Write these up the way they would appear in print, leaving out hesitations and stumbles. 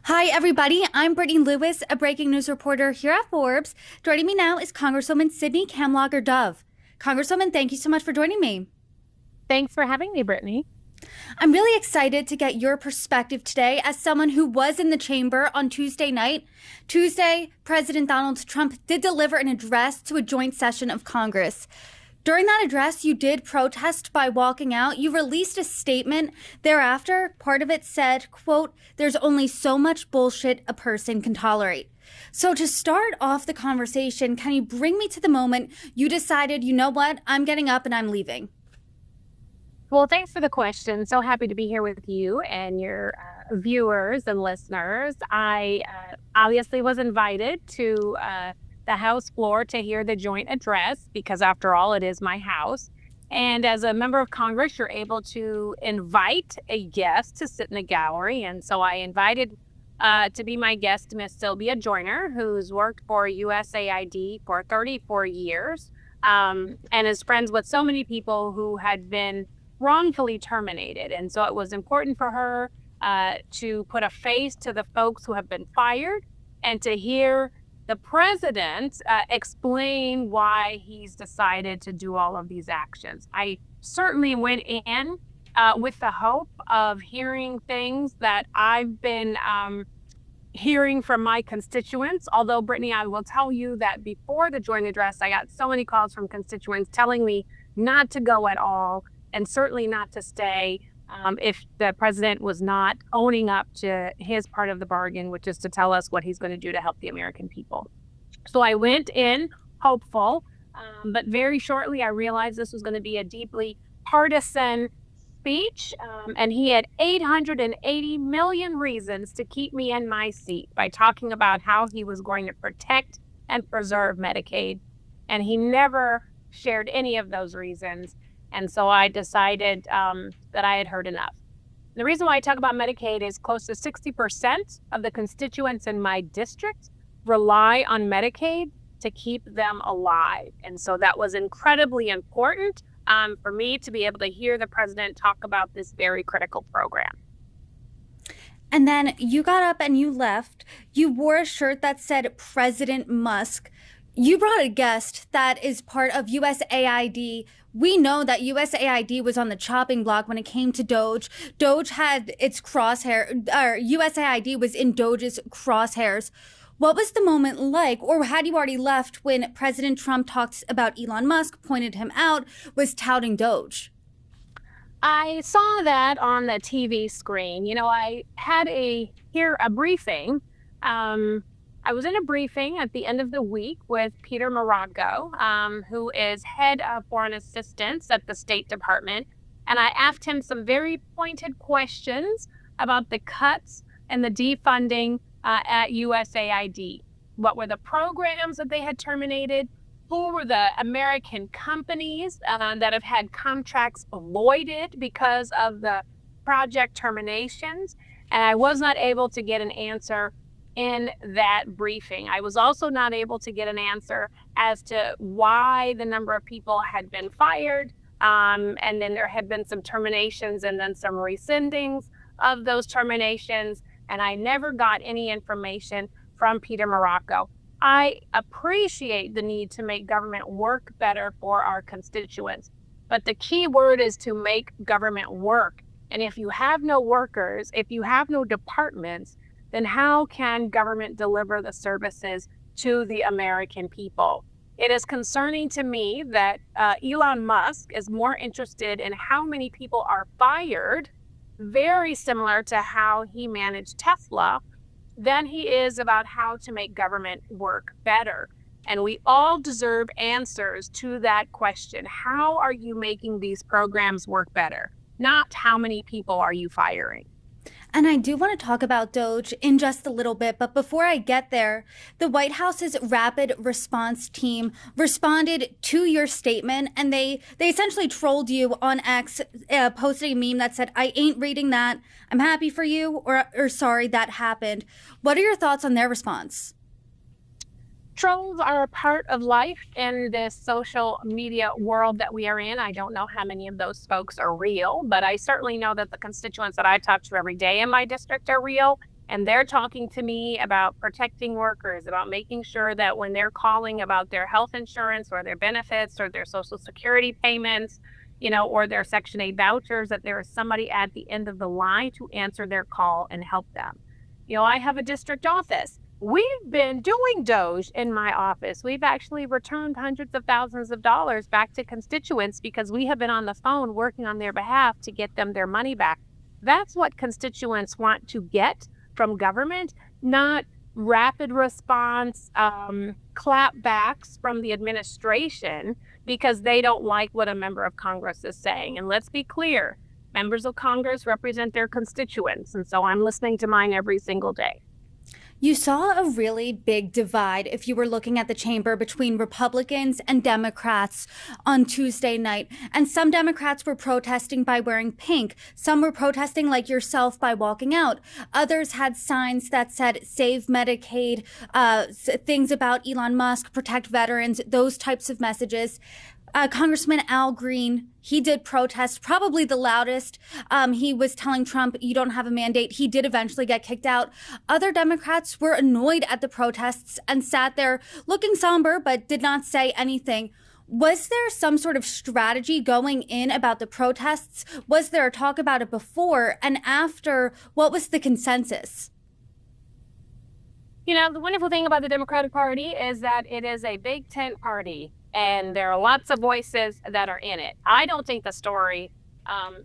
Hi, everybody. I'm Brittany Lewis, a breaking news reporter here at Forbes. Joining me now is Congresswoman Sydney Kamlager-Dove. Congresswoman, thank you so much for joining me. Thanks for having me, Brittany. I'm really excited to get your perspective today as someone who was in the chamber on Tuesday night. Tuesday, President Donald Trump did deliver an address to a joint session of Congress. During that address, you did protest by walking out. You released a statement thereafter. Part of it said, quote, "There's only so much bullshit a person can tolerate." So to start off the conversation, can you bring me to the moment you decided, you know what, I'm getting up and I'm leaving? Well, thanks for the question. So happy to be here with you and your viewers and listeners. I obviously was invited to the House floor to hear the joint address because, after all, it is my house. And as a member of Congress, you're able to invite a guest to sit in the gallery. And so I invited to be my guest Miss Sylvia Joyner, who's worked for USAID for 34 years and is friends with so many people who had been wrongfully terminated. And so it was important for her to put a face to the folks who have been fired and to hear the president explain why he's decided to do all of these actions. I certainly went in with the hope of hearing things that I've been hearing from my constituents. Although, Brittany, I will tell you that before the joint address, I got so many calls from constituents telling me not to go at all, and certainly not to stay if the president was not owning up to his part of the bargain, which is to tell us what he's going to do to help the American people. So I went in hopeful, but very shortly I realized this was going to be a deeply partisan speech, and he had 880 million reasons to keep me in my seat by talking about how he was going to protect and preserve Medicaid, and he never shared any of those reasons. And so I decided that I had heard enough. The reason why I talk about Medicaid is close to 60% of the constituents in my district rely on Medicaid to keep them alive. And so that was incredibly important for me to be able to hear the president talk about this very critical program. And then you got up and you left. You wore a shirt that said President Musk. You brought a guest that is part of USAID. We know that USAID was on the chopping block when it came to Doge. Doge had its crosshair, or USAID was in Doge's crosshairs. What was the moment like, or had you already left when President Trump talked about Elon Musk, pointed him out, was touting Doge? I saw that on the TV screen. You know, I had a briefing. I was in a briefing at the end of the week with Peter Marocco, who is head of foreign assistance at the State Department. And I asked him some very pointed questions about the cuts and the defunding at USAID. What were the programs that they had terminated? Who were the American companies that have had contracts voided because of the project terminations? And I was not able to get an answer in that briefing. I was also not able to get an answer as to why the number of people had been fired, and then there had been some terminations and then some rescindings of those terminations, and I never got any information from Peter Marocco. I appreciate the need to make government work better for our constituents, but the key word is to make government work. And if you have no workers, if you have no departments, then how can government deliver the services to the American people? It is concerning to me that Elon Musk is more interested in how many people are fired, very similar to how he managed Tesla, than he is about how to make government work better. And we all deserve answers to that question. How are you making these programs work better? Not how many people are you firing? And I do want to talk about Doge in just a little bit, but before I get there, the White House's rapid response team responded to your statement, and they essentially trolled you on X, posting a meme that said, "I ain't reading that. I'm happy for you," or "sorry, that happened." What are your thoughts on their response? Trolls are a part of life in this social media world that we are in. I don't know how many of those folks are real, but I certainly know that the constituents that I talk to every day in my district are real. And they're talking to me about protecting workers, about making sure that when they're calling about their health insurance or their benefits or their Social Security payments, or their Section 8 vouchers, that there is somebody at the end of the line to answer their call and help them. I have a district office. We've been doing Doge in my office. We've actually returned hundreds of thousands of dollars back to constituents because we have been on the phone working on their behalf to get them their money back. That's what constituents want to get from government, not rapid response clapbacks from the administration because they don't like what a member of Congress is saying. And let's be clear, members of Congress represent their constituents. And so I'm listening to mine every single day. You saw a really big divide if you were looking at the chamber between Republicans and Democrats on Tuesday night. And some Democrats were protesting by wearing pink. Some were protesting like yourself by walking out. Others had signs that said save Medicaid, things about Elon Musk, protect veterans, those types of messages. Congressman Al Green, he did protest, probably the loudest. He was telling Trump, you don't have a mandate. He did eventually get kicked out. Other Democrats were annoyed at the protests and sat there looking somber, but did not say anything. Was there some sort of strategy going in about the protests? Was there a talk about it before and after? What was the consensus? The wonderful thing about the Democratic Party is that it is a big tent party. And there are lots of voices that are in it. I don't think the story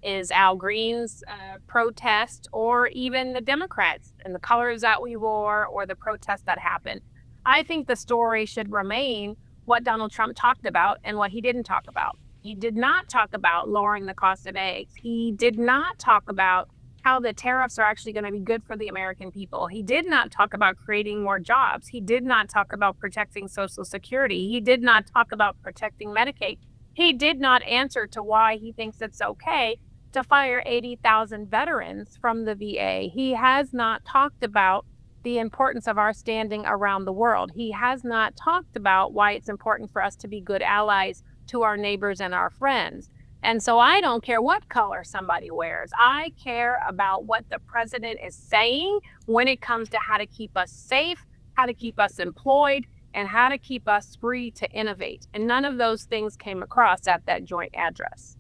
is Al Green's protest or even the Democrats and the colors that we wore or the protests that happened. I think the story should remain what Donald Trump talked about and what he didn't talk about. He did not talk about lowering the cost of eggs. He did not talk about how the tariffs are actually going to be good for the American people. He did not talk about creating more jobs. He did not talk about protecting Social Security. He did not talk about protecting Medicaid. He did not answer to why he thinks it's okay to fire 80,000 veterans from the VA. He has not talked about the importance of our standing around the world. He has not talked about why it's important for us to be good allies to our neighbors and our friends. And so I don't care what color somebody wears. I care about what the president is saying when it comes to how to keep us safe, how to keep us employed, and how to keep us free to innovate. And none of those things came across at that joint address.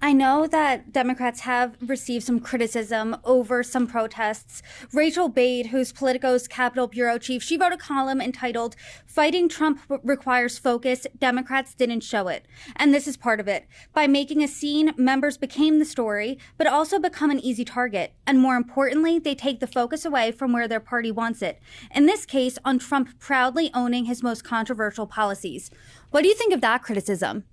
I know that Democrats have received some criticism over some protests. Rachel Bade, who's Politico's Capitol Bureau Chief, she wrote a column entitled, Fighting Trump Requires Focus, Democrats Didn't Show It. And this is part of it. By making a scene, members became the story, but also become an easy target. And more importantly, they take the focus away from where their party wants it. In this case, on Trump proudly owning his most controversial policies. What do you think of that criticism?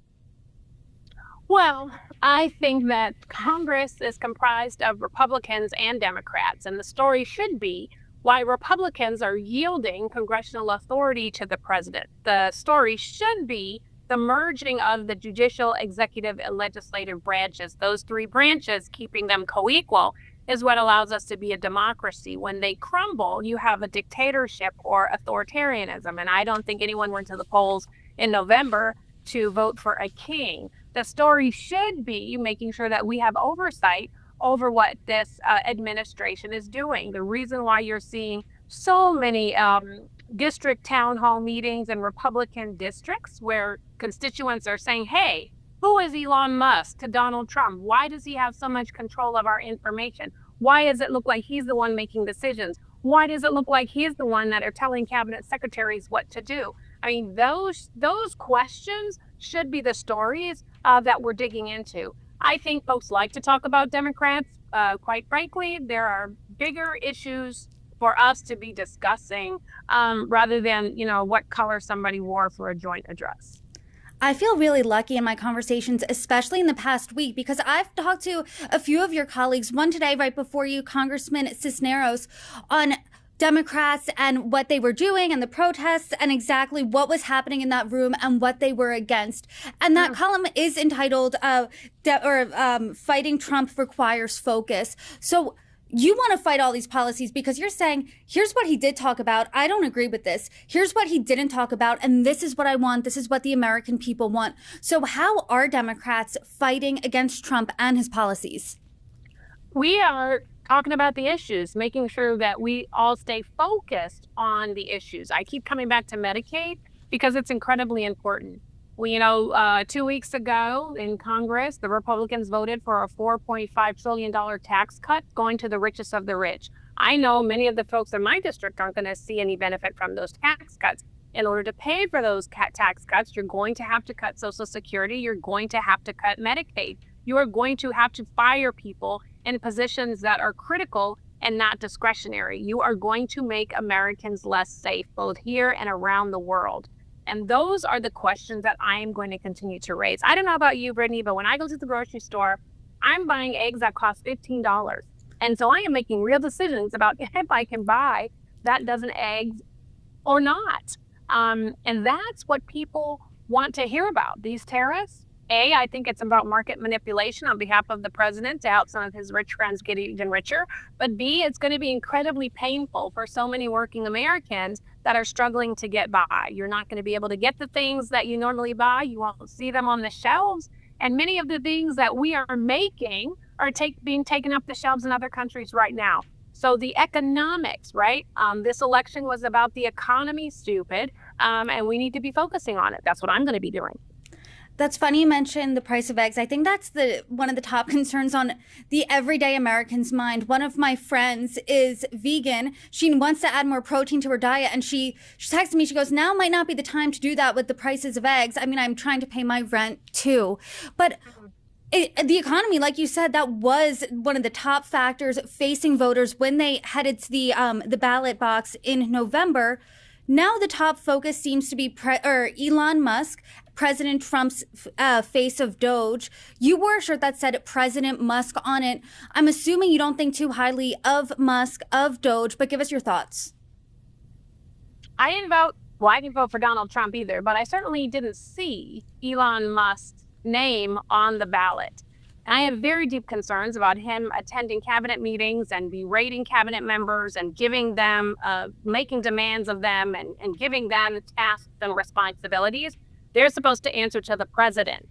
Well, I think that Congress is comprised of Republicans and Democrats, and the story should be why Republicans are yielding congressional authority to the president. The story should be the merging of the judicial, executive, and legislative branches. Those three branches, keeping them co-equal, is what allows us to be a democracy. When they crumble, you have a dictatorship or authoritarianism, and I don't think anyone went to the polls in November to vote for a king. The story should be making sure that we have oversight over what this administration is doing. The reason why you're seeing so many district town hall meetings in Republican districts where constituents are saying, hey, who is Elon Musk to Donald Trump? Why does he have so much control of our information? Why does it look like he's the one making decisions? Why does it look like he's the one that are telling cabinet secretaries what to do? I mean, those questions should be the stories that we're digging into. I think folks like to talk about Democrats. Quite frankly, there are bigger issues for us to be discussing rather than, what color somebody wore for a joint address. I feel really lucky in my conversations, especially in the past week, because I've talked to a few of your colleagues, one today right before you, Congressman Cisneros, on Democrats and what they were doing and the protests and exactly what was happening in that room and what they were against. And that column is entitled Fighting Trump Requires Focus. So you want to fight all these policies because you're saying, here's what he did talk about. I don't agree with this. Here's what he didn't talk about. And this is what I want. This is what the American people want. So how are Democrats fighting against Trump and his policies? We are talking about the issues, making sure that we all stay focused on the issues. I keep coming back to Medicaid because it's incredibly important. 2 weeks ago in Congress, the Republicans voted for a $4.5 trillion tax cut going to the richest of the rich. I know many of the folks in my district aren't going to see any benefit from those tax cuts. In order to pay for those tax cuts, you're going to have to cut Social Security. You're going to have to cut Medicaid. You are going to have to fire people in positions that are critical and not discretionary. You are going to make Americans less safe, both here and around the world. And those are the questions that I am going to continue to raise. I don't know about you, Brittany, but when I go to the grocery store, I'm buying eggs that cost $15. And so I am making real decisions about if I can buy that dozen eggs or not. And that's what people want to hear about, these tariffs. I think it's about market manipulation on behalf of the president to help some of his rich friends get even richer. But B, it's going to be incredibly painful for so many working Americans that are struggling to get by. You're not going to be able to get the things that you normally buy. You won't see them on the shelves. And many of the things that we are making are being taken off the shelves in other countries right now. So the economics, right? This election was about the economy, stupid, and we need to be focusing on it. That's what I'm going to be doing. That's funny you mentioned the price of eggs. I think that's one of the top concerns on the everyday American's mind. One of my friends is vegan. She wants to add more protein to her diet, and she texted me. She goes, now might not be the time to do that with the prices of eggs. I mean, I'm trying to pay my rent too. But the economy, like you said, that was one of the top factors facing voters when they headed to the ballot box in November. Now the top focus seems to be Elon Musk, President Trump's face of Doge. You wore a shirt that said President Musk on it. I'm assuming you don't think too highly of Musk, of Doge, but give us your thoughts. I didn't vote for Donald Trump either, but I certainly didn't see Elon Musk's name on the ballot. I have very deep concerns about him attending cabinet meetings and berating cabinet members and giving them, making demands of them and giving them tasks and responsibilities. They're supposed to answer to the president.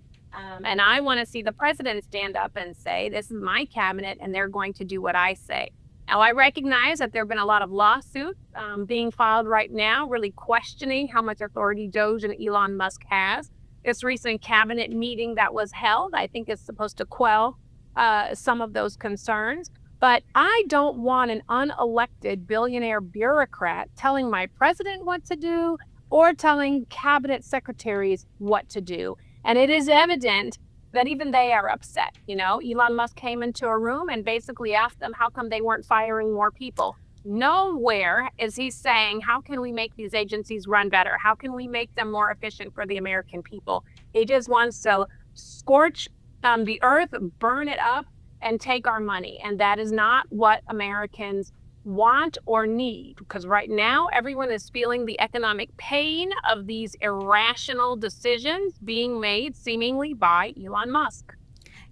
And I want to see the president stand up and say, this is my cabinet and they're going to do what I say. Now, I recognize that there have been a lot of lawsuits being filed right now, really questioning how much authority Doge and Elon Musk has. This recent cabinet meeting that was held, I think, is supposed to quell some of those concerns. But I don't want an unelected billionaire bureaucrat telling my president what to do or telling cabinet secretaries what to do. And it is evident that even they are upset. Elon Musk came into a room and basically asked them how come they weren't firing more people. Nowhere is he saying, how can we make these agencies run better? How can we make them more efficient for the American people? He just wants to scorch the earth, burn it up, and take our money. And that is not what Americans want or need, because right now everyone is feeling the economic pain of these irrational decisions being made seemingly by Elon Musk.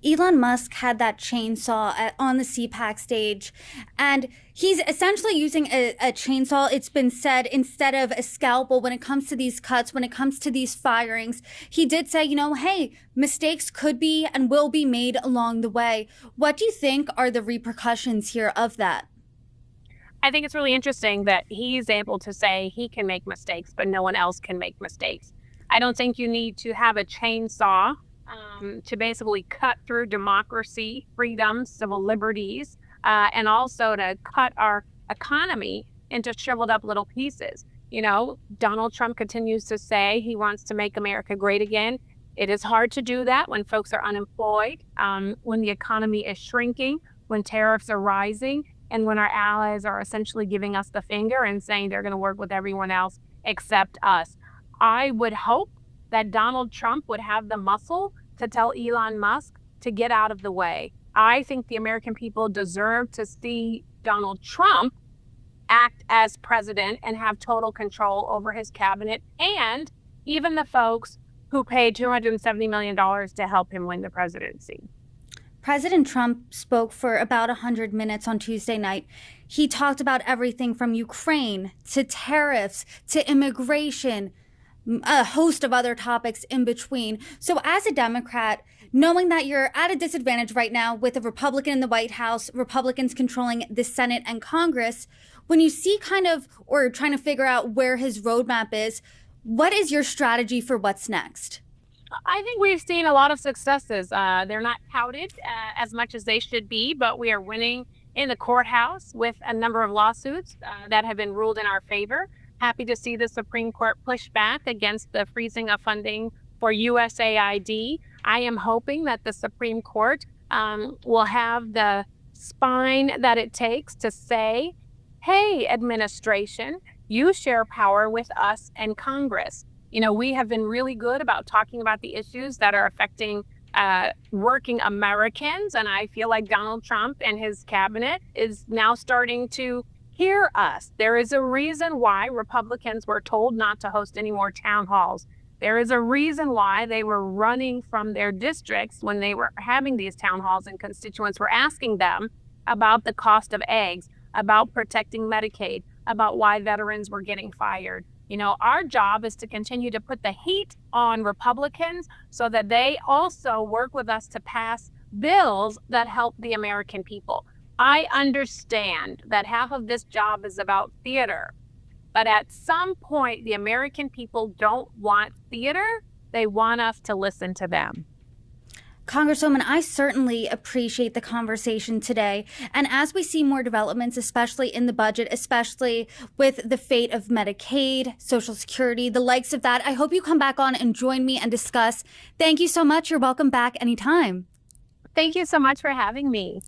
Elon Musk had that chainsaw on the CPAC stage, and he's essentially using a chainsaw, it's been said, instead of a scalpel when it comes to these cuts, when it comes to these firings. He did say, hey, mistakes could be and will be made along the way. What do you think are the repercussions here of that? I think it's really interesting that he's able to say he can make mistakes, but no one else can make mistakes. I don't think you need to have a chainsaw to basically cut through democracy, freedom, civil liberties, and also to cut our economy into shriveled up little pieces. Donald Trump continues to say he wants to make America great again. It is hard to do that when folks are unemployed, when the economy is shrinking, when tariffs are rising, and when our allies are essentially giving us the finger and saying they're going to work with everyone else except us. I would hope that Donald Trump would have the muscle to tell Elon Musk to get out of the way. I think the American people deserve to see Donald Trump act as president and have total control over his cabinet and even the folks who paid $270 million to help him win the presidency. President Trump spoke for about 100 minutes on Tuesday night. He talked about everything from Ukraine to tariffs to immigration, a host of other topics in between. So as a Democrat, knowing that you're at a disadvantage right now with a Republican in the White House, Republicans controlling the Senate and Congress, when you see or trying to figure out where his roadmap is, what is your strategy for what's next? I think we've seen a lot of successes. They're not touted as much as they should be, but we are winning in the courthouse with a number of lawsuits that have been ruled in our favor. Happy to see the Supreme Court push back against the freezing of funding for USAID. I am hoping that the Supreme Court will have the spine that it takes to say, hey, administration, you share power with us and Congress. We have been really good about talking about the issues that are affecting working Americans. And I feel like Donald Trump and his cabinet is now starting to hear us. There is a reason why Republicans were told not to host any more town halls. There is a reason why they were running from their districts when they were having these town halls and constituents were asking them about the cost of eggs, about protecting Medicaid, about why veterans were getting fired. Our job is to continue to put the heat on Republicans so that they also work with us to pass bills that help the American people. I understand that half of this job is about theater, but at some point, the American people don't want theater. They want us to listen to them. Congresswoman, I certainly appreciate the conversation today. And as we see more developments, especially in the budget, especially with the fate of Medicaid, Social Security, the likes of that, I hope you come back on and join me and discuss. Thank you so much. You're welcome back anytime. Thank you so much for having me.